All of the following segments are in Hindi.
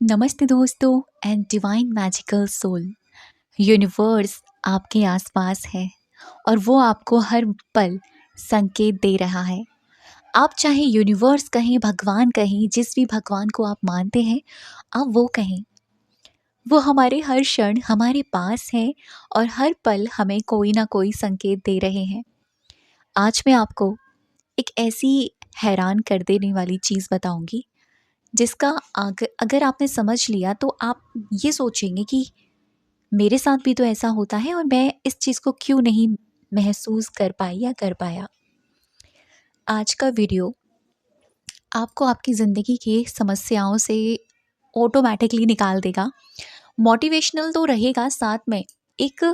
नमस्ते दोस्तों and divine magical soul. Universe आपके आसपास है और वो आपको हर पल संकेत दे रहा है। आप चाहे यूनिवर्स कहें, भगवान कहें, जिस भी भगवान को आप मानते हैं, आप वो कहें। वो हमारे हर क्षण हमारे पास है और हर पल हमें कोई ना कोई संकेत दे रहे हैं। आज मैं आपको एक ऐसी हैरान कर देने वाली चीज़ बताऊंगी जिसका अगर आपने समझ लिया तो आप ये सोचेंगे कि मेरे साथ भी तो ऐसा होता है और मैं इस चीज़ को क्यों नहीं महसूस कर पाई या कर पाया। आज का वीडियो आपको आपकी ज़िंदगी की समस्याओं से ऑटोमेटिकली निकाल देगा। मोटिवेशनल तो रहेगा, साथ में एक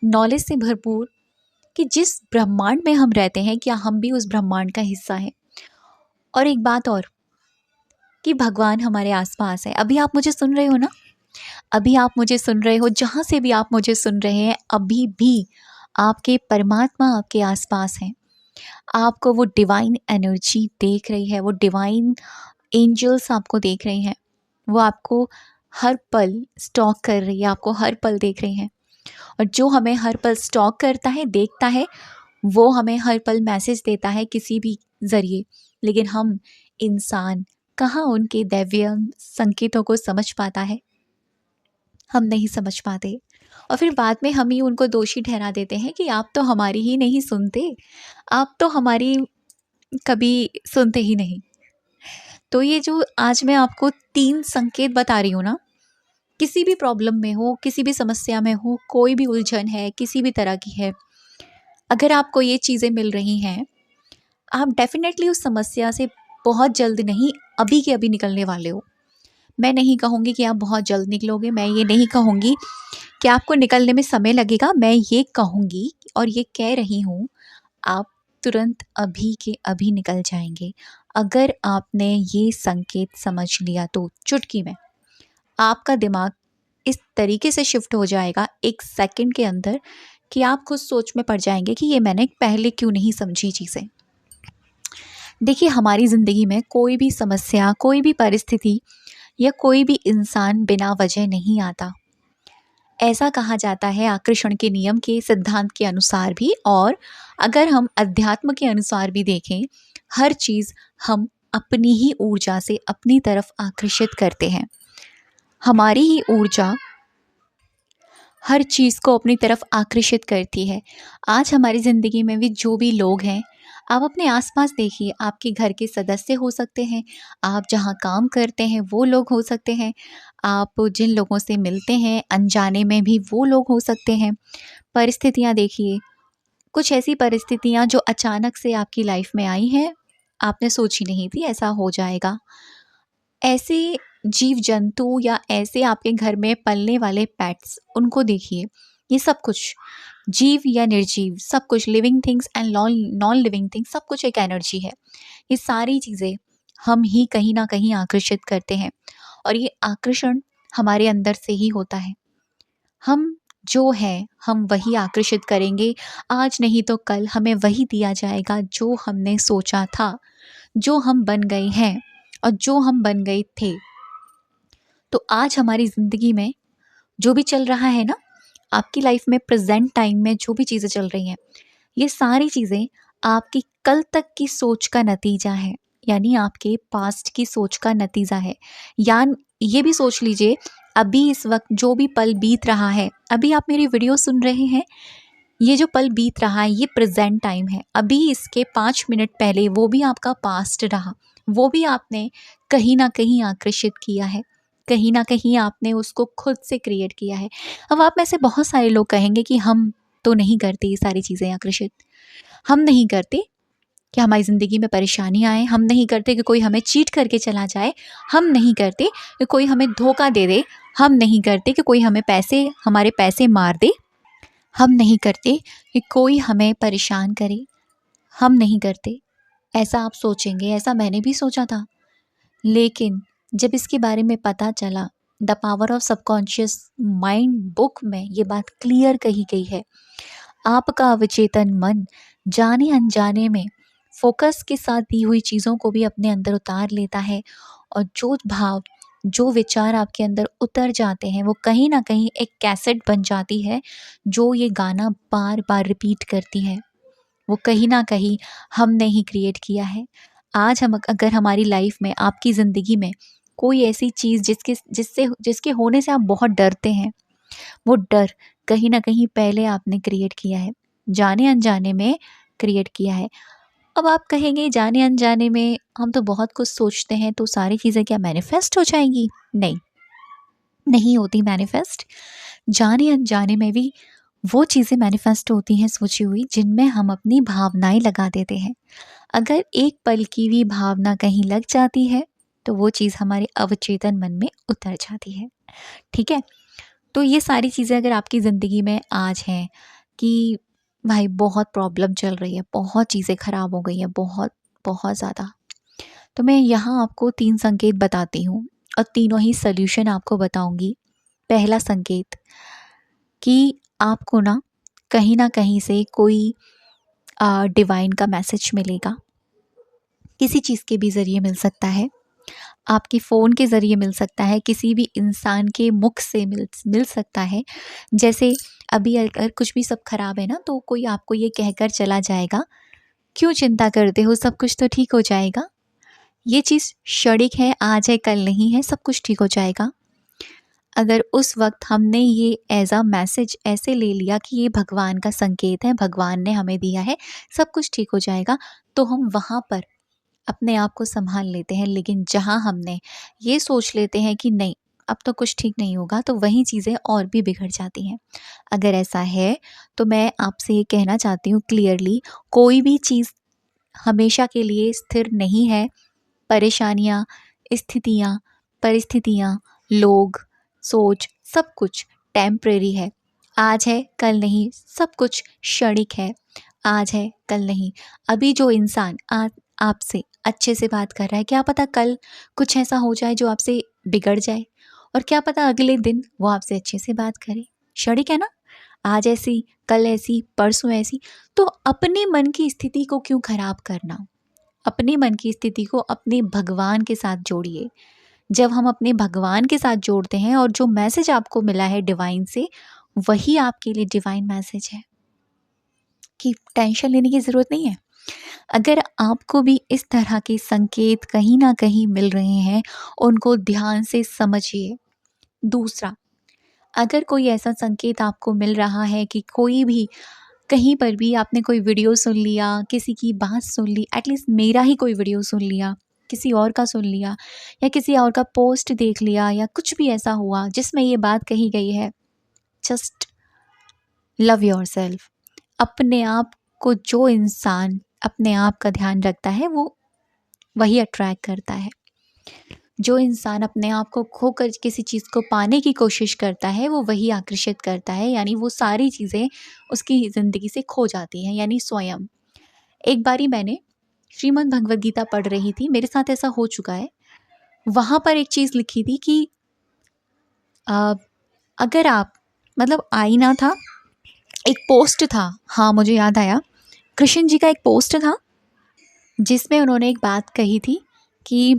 नॉलेज से भरपूर कि जिस ब्रह्मांड में हम रहते हैं, क्या हम भी उस ब्रह्मांड का हिस्सा हैं। और एक बात और, कि भगवान हमारे आसपास है। अभी आप मुझे सुन रहे हो ना, अभी आप मुझे सुन रहे हो, जहाँ से भी आप मुझे सुन रहे हैं, अभी भी आपके परमात्मा आपके आसपास हैं। आपको वो डिवाइन एनर्जी देख रही है, वो डिवाइन एंजल्स आपको देख रही हैं। वो आपको हर पल स्टॉक कर रही है, आपको हर पल देख रही हैं। और जो हमें हर पल स्टॉक करता है, देखता है, वो हमें हर पल मैसेज देता है किसी भी ज़रिए। लेकिन हम इंसान कहाँ उनके दैवीय संकेतों को समझ पाता है। हम नहीं समझ पाते और फिर बाद में हम ही उनको दोषी ठहरा देते हैं कि आप तो हमारी ही नहीं सुनते, आप तो हमारी कभी सुनते ही नहीं। तो ये जो आज मैं आपको 3 संकेत बता रही हूँ ना, किसी भी प्रॉब्लम में हो, किसी भी समस्या में हो, कोई भी उलझन है, किसी भी तरह की है, अगर आपको ये चीज़ें मिल रही हैं, आप डेफ़िनेटली उस समस्या से बहुत जल्द नहीं, अभी के अभी निकलने वाले हो। मैं नहीं कहूँगी कि आप बहुत जल्द निकलोगे, मैं ये नहीं कहूँगी कि आपको निकलने में समय लगेगा। मैं ये कहूँगी और ये कह रही हूँ, आप तुरंत अभी के अभी निकल जाएँगे। अगर आपने ये संकेत समझ लिया तो चुटकी में आपका दिमाग इस तरीके से शिफ्ट हो जाएगा 1 सेकंड के अंदर कि आप खुद सोच में पड़ जाएँगे कि ये मैंने पहले क्यों नहीं समझी चीज़ें। देखिए, हमारी ज़िंदगी में कोई भी समस्या, कोई भी परिस्थिति या कोई भी इंसान बिना वजह नहीं आता। ऐसा कहा जाता है आकर्षण के नियम के सिद्धांत के अनुसार भी, और अगर हम अध्यात्म के अनुसार भी देखें, हर चीज़ हम अपनी ही ऊर्जा से अपनी तरफ आकर्षित करते हैं। हमारी ही ऊर्जा हर चीज़ को अपनी तरफ आकर्षित करती है। आज हमारी ज़िंदगी में भी जो भी लोग हैं, आप अपने आसपास देखिए, आपके घर के सदस्य हो सकते हैं, आप जहाँ काम करते हैं वो लोग हो सकते हैं, आप जिन लोगों से मिलते हैं अनजाने में भी वो लोग हो सकते हैं। परिस्थितियाँ देखिए, कुछ ऐसी परिस्थितियाँ जो अचानक से आपकी लाइफ में आई हैं, आपने सोची नहीं थी ऐसा हो जाएगा। ऐसे जीव जंतु या ऐसे आपके घर में पलने वाले पेट्स, उनको देखिए। ये सब कुछ जीव या निर्जीव, सब कुछ living things and non non living things, सब कुछ एक एनर्जी है। ये सारी चीज़ें हम ही कहीं ना कहीं आकर्षित करते हैं और ये आकर्षण हमारे अंदर से ही होता है। हम जो हैं हम वही आकर्षित करेंगे। आज नहीं तो कल हमें वही दिया जाएगा जो हमने सोचा था, जो हम बन गए हैं और जो हम बन गए थे। तो आज हमारी ज़िंदगी में जो भी चल रहा है ना, आपकी लाइफ में प्रेजेंट टाइम में जो भी चीज़ें चल रही हैं, ये सारी चीज़ें आपकी कल तक की सोच का नतीजा है। यानी आपके पास्ट की सोच का नतीजा है। यान ये भी सोच लीजिए, अभी इस वक्त जो भी पल बीत रहा है, अभी आप मेरी वीडियो सुन रहे हैं, ये जो पल बीत रहा है ये प्रेजेंट टाइम है। अभी इसके 5 मिनट पहले वो भी आपका पास्ट रहा, वो भी आपने कहीं ना कहीं आकर्षित किया है, कहीं ना कहीं आपने उसको खुद से क्रिएट किया है। अब आप में से बहुत सारे लोग कहेंगे कि हम तो नहीं करते ये सारी चीज़ें आकर्षित, हम नहीं करते कि हमारी ज़िंदगी में परेशानी आए, हम नहीं करते कि कोई हमें चीट करके चला जाए, हम नहीं करते कि कोई हमें धोखा दे दे, हम नहीं करते कि कोई हमें हमारे पैसे मार दे, हम नहीं करते कि कोई हमें परेशान करे, हम नहीं करते। ऐसा आप सोचेंगे, ऐसा मैंने भी सोचा था। लेकिन जब इसके बारे में पता चला, the power of subconscious mind book में ये बात क्लियर कही गई है। आपका अवचेतन मन जाने अनजाने में फोकस के साथ दी हुई चीज़ों को भी अपने अंदर उतार लेता है और जो भाव जो विचार आपके अंदर उतर जाते हैं वो कहीं ना कहीं एक कैसेट बन जाती है जो ये गाना बार बार रिपीट करती है। वो कहीं ना कहीं हमने ही क्रिएट किया है। आज हम अगर हमारी लाइफ में, आपकी ज़िंदगी में कोई ऐसी चीज़ जिसके होने से आप बहुत डरते हैं, वो डर कहीं ना कहीं पहले आपने क्रिएट किया है, जाने अनजाने में क्रिएट किया है। अब आप कहेंगे जाने अनजाने में हम तो बहुत कुछ सोचते हैं, तो सारी चीज़ें क्या मैनिफेस्ट हो जाएंगी? नहीं, नहीं होती मैनिफेस्ट। जाने अनजाने में भी वो चीज़ें मैनिफेस्ट होती हैं सोची हुई, जिनमें हम अपनी भावनाएं लगा देते हैं। अगर एक पल की भी भावना कहीं लग जाती है तो वो चीज़ हमारे अवचेतन मन में उतर जाती है। ठीक है? तो ये सारी चीज़ें अगर आपकी ज़िंदगी में आज हैं कि भाई बहुत प्रॉब्लम चल रही है, बहुत चीज़ें ख़राब हो गई हैं, बहुत बहुत ज़्यादा, तो मैं यहाँ आपको 3 संकेत बताती हूँ और तीनों ही सॉल्यूशन आपको बताऊँगी। पहला संकेत कि आपको ना कहीं से कोई डिवाइन का मैसेज मिलेगा। किसी चीज़ के भी ज़रिए मिल सकता है, आपके फ़ोन के ज़रिए मिल सकता है, किसी भी इंसान के मुख से मिल सकता है। जैसे अभी अगर कुछ भी सब खराब है ना, तो कोई आपको ये कहकर चला जाएगा, क्यों चिंता करते हो, सब कुछ तो ठीक हो जाएगा। ये चीज़ क्षणिक है, आज है कल नहीं है, सब कुछ ठीक हो जाएगा। अगर उस वक्त हमने ये एज अ मैसेज ऐसे ले लिया कि ये भगवान का संकेत है, भगवान ने हमें दिया है, सब कुछ ठीक हो जाएगा, तो हम वहाँ पर अपने आप को संभाल लेते हैं। लेकिन जहाँ हमने ये सोच लेते हैं कि नहीं, अब तो कुछ ठीक नहीं होगा, तो वहीं चीज़ें और भी बिगड़ जाती हैं। अगर ऐसा है तो मैं आपसे ये कहना चाहती हूँ क्लियरली, कोई भी चीज़ हमेशा के लिए स्थिर नहीं है। परेशानियाँ, स्थितियाँ, परिस्थितियाँ, लोग, सोच, सब कुछ टेम्परेरी है। आज है कल नहीं, सब कुछ क्षणिक है। आज है कल नहीं। अभी जो इंसान आज आपसे अच्छे से बात कर रहा है, क्या पता कल कुछ ऐसा हो जाए जो आपसे बिगड़ जाए, और क्या पता अगले दिन वो आपसे अच्छे से बात करे। क्षणिक है ना? आज ऐसी, कल ऐसी, परसों ऐसी। तो अपने मन की स्थिति को क्यों खराब करना? अपने मन की स्थिति को अपने भगवान के साथ जोड़िए। जब हम अपने भगवान के साथ जोड़ते हैं और जो मैसेज आपको मिला है डिवाइन से, वही आपके लिए डिवाइन मैसेज है, कि टेंशन लेने की ज़रूरत नहीं है। अगर आपको भी इस तरह के संकेत कहीं ना कहीं मिल रहे हैं, उनको ध्यान से समझिए। दूसरा, अगर कोई ऐसा संकेत आपको मिल रहा है कि कोई भी, कहीं पर भी आपने कोई वीडियो सुन लिया, किसी की बात सुन ली, एटलीस्ट मेरा ही कोई वीडियो सुन लिया, किसी और का सुन लिया, या किसी और का पोस्ट देख लिया, या कुछ भी ऐसा हुआ जिसमें ये बात कही गई है, जस्ट लव योरसेल्फ। अपने आप को, जो इंसान अपने आप का ध्यान रखता है वो वही अट्रैक्ट करता है। जो इंसान अपने आप को खोकर किसी चीज़ को पाने की कोशिश करता है, वो वही आकर्षित करता है, यानी वो सारी चीज़ें उसकी ज़िंदगी से खो जाती हैं, यानी स्वयं। एक बारी मैंने श्रीमद् भगवद गीता पढ़ रही थी, मेरे साथ ऐसा हो चुका है। वहाँ पर एक चीज़ लिखी थी कि अ, अगर आप, मतलब आईना था, एक पोस्ट था, हाँ मुझे याद आया, कृष्ण जी का एक पोस्ट था जिसमें उन्होंने एक बात कही थी कि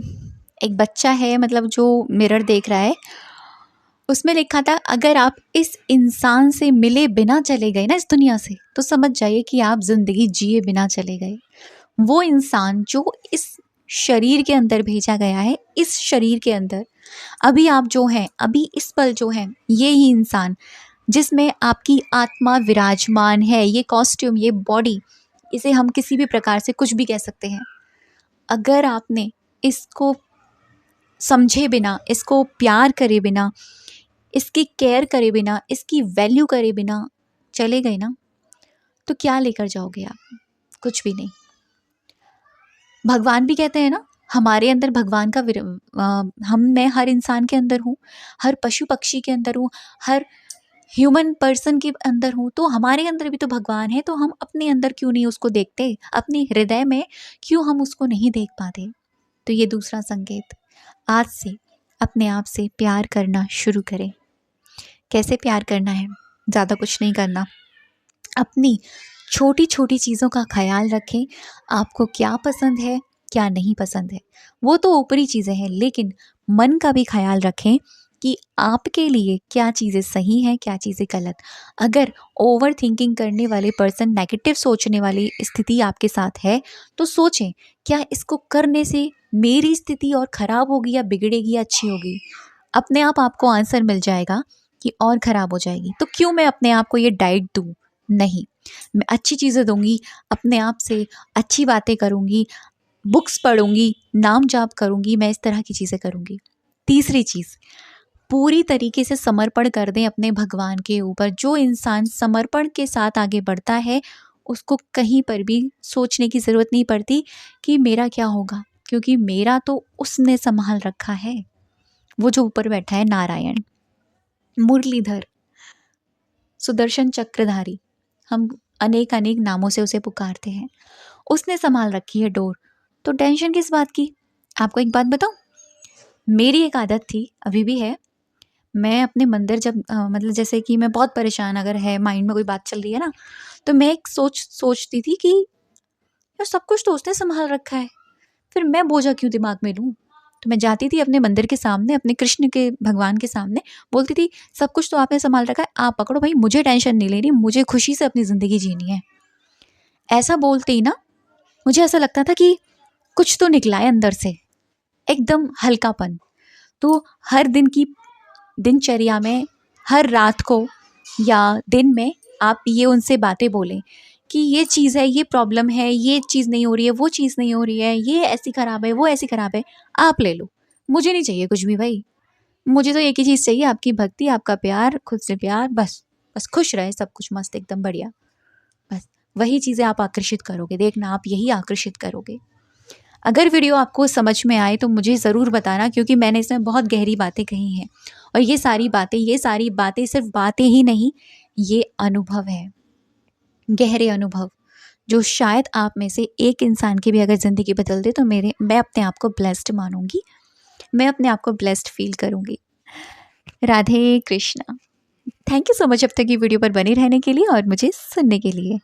एक बच्चा है, मतलब जो मिरर देख रहा है, उसमें लिखा था, अगर आप इस इंसान से मिले बिना चले गए ना इस दुनिया से, तो समझ जाइए कि आप ज़िंदगी जिए बिना चले गए। वो इंसान जो इस शरीर के अंदर भेजा गया है, इस शरीर के अंदर अभी आप जो हैं, अभी इस पल जो हैं, ये ही इंसान जिसमें आपकी आत्मा विराजमान है, ये कॉस्ट्यूम, ये बॉडी, इसे हम किसी भी प्रकार से कुछ भी कह सकते हैं, अगर आपने इसको समझे बिना, इसको प्यार करे बिना, इसकी केयर करे बिना, इसकी वैल्यू करे बिना चले गए ना, तो क्या लेकर जाओगे आप? कुछ भी नहीं। भगवान भी कहते हैं ना, हमारे अंदर भगवान का मैं हर इंसान के अंदर हूँ, हर पशु पक्षी के अंदर हूँ, हर ह्यूमन पर्सन के अंदर हूँ, तो हमारे अंदर भी तो भगवान है। तो हम अपने अंदर क्यों नहीं उसको देखते? अपने हृदय में क्यों हम उसको नहीं देख पाते? तो ये दूसरा संकेत, आज से अपने आप से प्यार करना शुरू करें। कैसे प्यार करना है? ज़्यादा कुछ नहीं करना, अपनी छोटी छोटी चीज़ों का ख्याल रखें। आपको क्या पसंद है, क्या नहीं पसंद है, वो तो ऊपरी चीज़ें हैं, लेकिन मन का भी ख्याल रखें कि आपके लिए क्या चीज़ें सही हैं, क्या चीज़ें गलत। अगर ओवर थिंकिंग करने वाले पर्सन, नेगेटिव सोचने वाली स्थिति आपके साथ है, तो सोचें क्या इसको करने से मेरी स्थिति और ख़राब होगी या बिगड़ेगी या अच्छी होगी। अपने आप आपको आंसर मिल जाएगा कि और ख़राब हो जाएगी। तो क्यों मैं अपने आप को ये डाइट दूँ? नहीं, मैं अच्छी चीज़ें दूँगी, अपने आप से अच्छी बातें करूँगी, बुक्स पढ़ूँगी, नाम जाप करूँगी, मैं इस तरह की चीज़ें करूँगी। तीसरी चीज़, पूरी तरीके से समर्पण कर दें अपने भगवान के ऊपर। जो इंसान समर्पण के साथ आगे बढ़ता है, उसको कहीं पर भी सोचने की ज़रूरत नहीं पड़ती कि मेरा क्या होगा, क्योंकि मेरा तो उसने संभाल रखा है, वो जो ऊपर बैठा है, नारायण, मुरलीधर, सुदर्शन चक्रधारी, हम अनेक अनेक नामों से उसे पुकारते हैं। उसने संभाल रखी है डोर, तो टेंशन किस बात की। आपको एक बात बताऊं, मेरी एक आदत थी, अभी भी है। मैं अपने मंदिर जब मतलब जैसे कि मैं बहुत परेशान अगर है, माइंड में कोई बात चल रही है ना, तो मैं एक सोचती थी कि यार सब कुछ तो उसने संभाल रखा है, फिर मैं बोझा क्यों दिमाग में लूँ। तो मैं जाती थी अपने मंदिर के सामने, अपने कृष्ण के भगवान के सामने, बोलती थी सब कुछ तो आपने संभाल रखा है, आप पकड़ो भाई, मुझे टेंशन नहीं लेनी, मुझे खुशी से अपनी ज़िंदगी जीनी है। ऐसा बोलते ही ना मुझे ऐसा लगता था कि कुछ तो निकला है अंदर से, एकदम हल्कापन। तो हर दिन की दिनचर्या में, हर रात को या दिन में आप ये उनसे बातें बोलें कि ये चीज़ है, ये प्रॉब्लम है, ये चीज़ नहीं हो रही है, वो चीज़ नहीं हो रही है, ये ऐसी ख़राब है, वो ऐसी ख़राब है, आप ले लो, मुझे नहीं चाहिए कुछ भी भाई। मुझे तो एक ही चीज़ चाहिए, आपकी भक्ति, आपका प्यार, खुद से प्यार, बस। बस खुश रहे, सब कुछ मस्त एकदम बढ़िया। बस वही चीज़ें आप आकर्षित करोगे, देखना आप यही आकर्षित करोगे। अगर वीडियो आपको समझ में आए तो मुझे ज़रूर बताना, क्योंकि मैंने इसमें बहुत गहरी बातें कही हैं। और ये सारी बातें सिर्फ बातें ही नहीं, ये अनुभव है, गहरे अनुभव, जो शायद आप में से एक इंसान की भी अगर ज़िंदगी बदल दे, तो मैं अपने आप को ब्लेस्ड मानूंगी, मैं अपने आप को ब्लेस्ड फील करूंगी। Radhe Krishna. Thank you so much अब तक ये वीडियो पर बने रहने के लिए और मुझे सुनने के लिए।